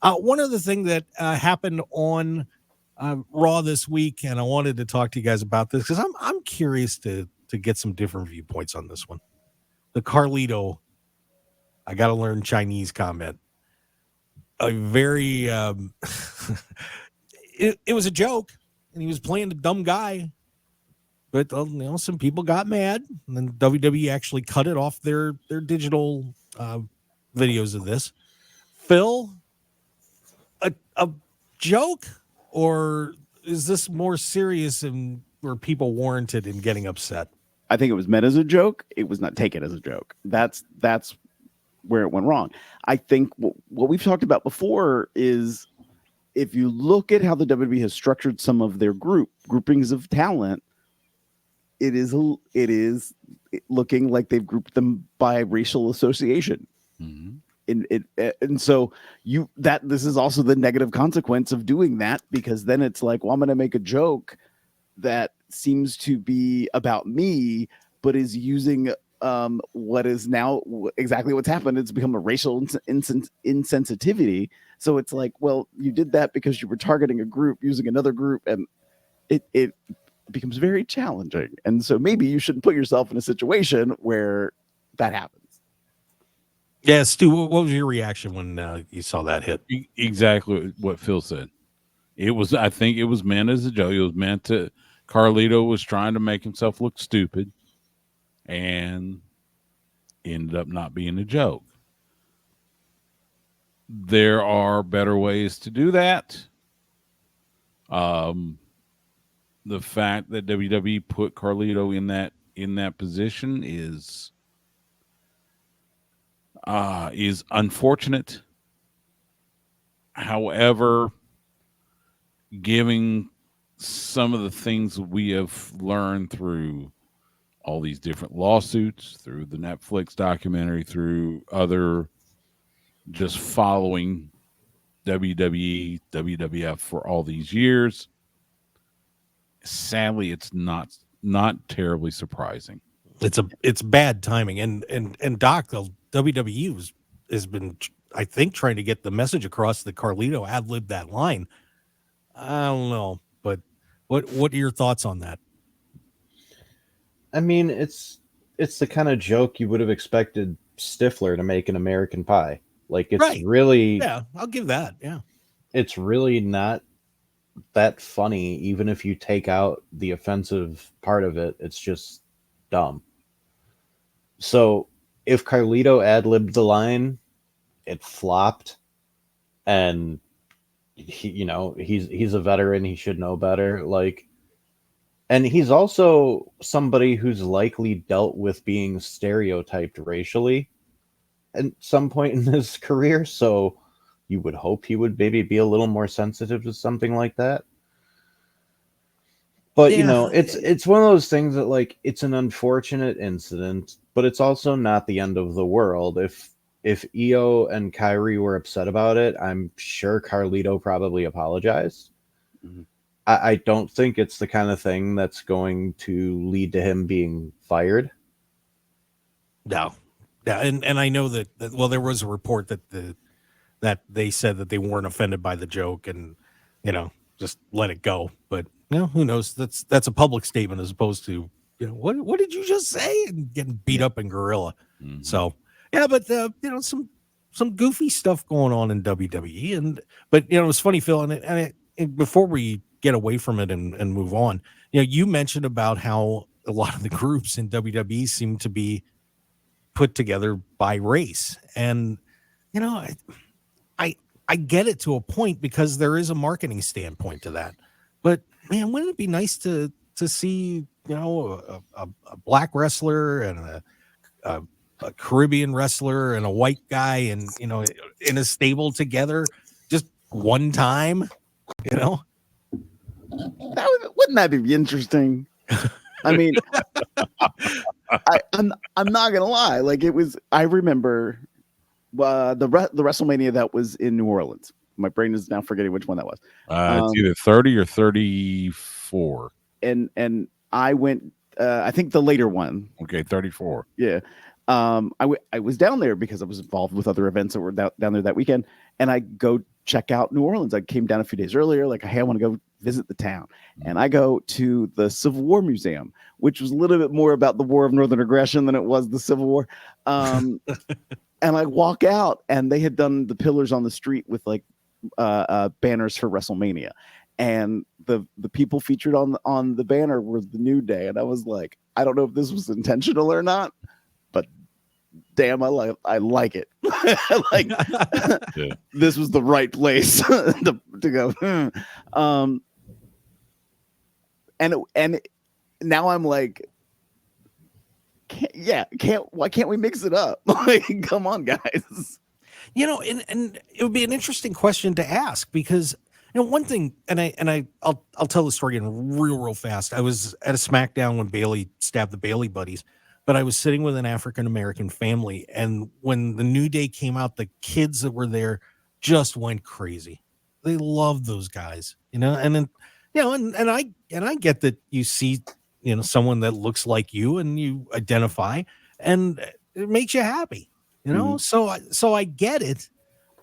One other thing that happened on Raw this week, and I wanted to talk to you guys about this because I'm curious to get some different viewpoints on this one. The Carlito, I got to learn Chinese comment. A very, it was a joke, and he was playing a dumb guy. But some people got mad, and then WWE actually cut it off their digital videos of this. Phil, a joke, or is this more serious and were people warranted in getting upset? I think it was meant as a joke. It was not taken as a joke. That's where it went wrong. I think what we've talked about before is if you look at how the WWE has structured some of their groupings of talent, it is looking like they've grouped them by racial association. Mm-hmm. And so this is also the negative consequence of doing that, because then it's like, well, I'm going to make a joke that seems to be about me, but is using what is now exactly what's happened. It's become a racial insensitivity. So it's like, well, you did that because you were targeting a group using another group, and it becomes very challenging. And so maybe you shouldn't put yourself in a situation where that happens. Yeah, Stu, what was your reaction when you saw that hit? Exactly what Phil said. I think it was meant as a joke. It was meant to, Carlito was trying to make himself look stupid and ended up not being a joke. There are better ways to do that. The fact that WWE put Carlito in that position is unfortunate. However, giving some of the things we have learned through all these different lawsuits, through the Netflix documentary, through other just following WWE, WWF for all these years, sadly, it's not terribly surprising. It's bad timing, and Doc, the WWE has been, I think, trying to get the message across that Carlito ad-libbed that line. I don't know, but what are your thoughts on that? I mean, it's the kind of joke you would have expected Stifler to make in American Pie. Like, it's right. Really, yeah, I'll give that. Yeah, it's really not that funny, even if you take out the offensive part of it. It's just dumb. So if Carlito ad-libbed the line, it flopped, and he's a veteran. He should know better. Like, and he's also somebody who's likely dealt with being stereotyped racially at some point in his career. So you would hope he would maybe be a little more sensitive to something like that. But, yeah. It's one of those things that, like, it's an unfortunate incident, but it's also not the end of the world. If Io and Kyrie were upset about it, I'm sure Carlito probably apologized. Mm-hmm. I don't think it's the kind of thing that's going to lead to him being fired. No. Yeah, and I know that well, there was a report that they said that they weren't offended by the joke and, just let it go. But, who knows? That's a public statement as opposed to, what did you just say? And getting beat up in Gorilla. Mm-hmm. So, yeah, but, some goofy stuff going on in WWE. But it was funny, Phil, and before we get away from it and move on, you mentioned about how a lot of the groups in WWE seem to be put together by race. And, I get it to a point because there is a marketing standpoint to that. But, man, wouldn't it be nice to see, a black wrestler and a Caribbean wrestler and a white guy and, in a stable together just one time, wouldn't that be interesting? I mean, I'm not gonna lie. Like, I remember the WrestleMania that was in New Orleans. My brain is now forgetting which one that was. It's either 30 or 34. And I went. I think the later one. Okay, 34. Yeah. I was down there because I was involved with other events that were down there that weekend, and I go check out New Orleans. I came down a few days earlier, like, hey, I want to go visit the town. And I go to the Civil War Museum, which was a little bit more about the War of Northern Aggression than it was the Civil War. And I walk out, and they had done the pillars on the street with like banners for WrestleMania. And the people featured on the banner were the New Day. And I was like, I don't know if this was intentional or not, but damn, I like it. Like, Yeah. this was the right place to go. And now I'm like, why can't we mix it up? Like, come on, guys. And it would be an interesting question to ask, because one thing, I'll tell the story in real fast. I was at a SmackDown when Bailey stabbed the Bailey buddies, but I was sitting with an African-American family, and when the New Day came out, the kids that were there just went crazy. They loved those guys, and then, and I get that you see, someone that looks like you and you identify, and it makes you happy, so I get it.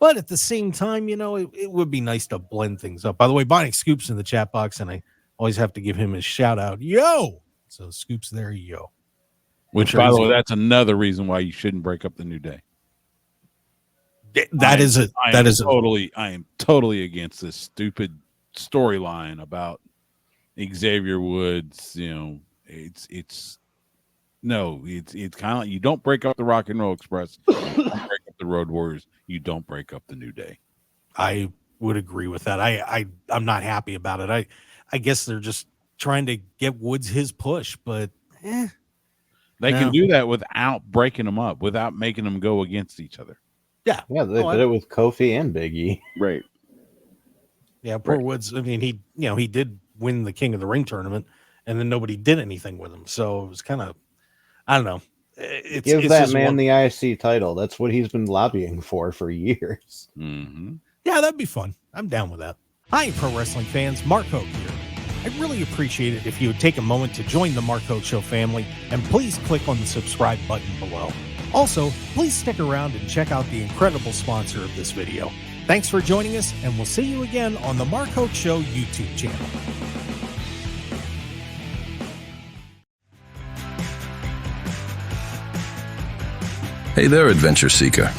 But at the same time, it would be nice to blend things up. By the way, Bonnie Scoop's in the chat box, and I always have to give him his shout out. Yo! So Scoop's there, yo. Which, by the way, that's another reason why you shouldn't break up the New Day. I am totally against this stupid storyline about Xavier Woods. It's kind of like, you don't break up the Rock and Roll Express, you don't break up the Road Warriors, you don't break up the New Day. I would agree with that. I'm not happy about it. I guess they're just trying to get Woods his push, but they can do that without breaking them up, without making them go against each other. Yeah, they did it with Kofi and Big E. Right. Yeah, poor Woods. I mean, he did win the King of the Ring tournament, and then nobody did anything with him. So it was kind of, I don't know. Give that man the IC title. That's what he's been lobbying for years. Mm-hmm. Yeah, that'd be fun. I'm down with that. Hi, pro wrestling fans. Mark Hoke here. I'd really appreciate it if you would take a moment to join the Mark Hoke Show family, and please click on the subscribe button below. Also, please stick around and check out the incredible sponsor of this video. Thanks for joining us, and we'll see you again on the Mark Hoke Show YouTube channel. Hey there, adventure seeker.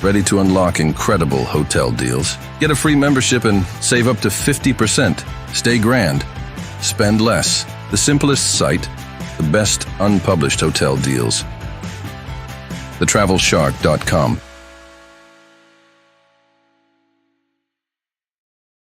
Ready to unlock incredible hotel deals? Get a free membership and save up to 50%. Stay grand. Spend less. The simplest site. The best unpublished hotel deals. TheTravelShark.com.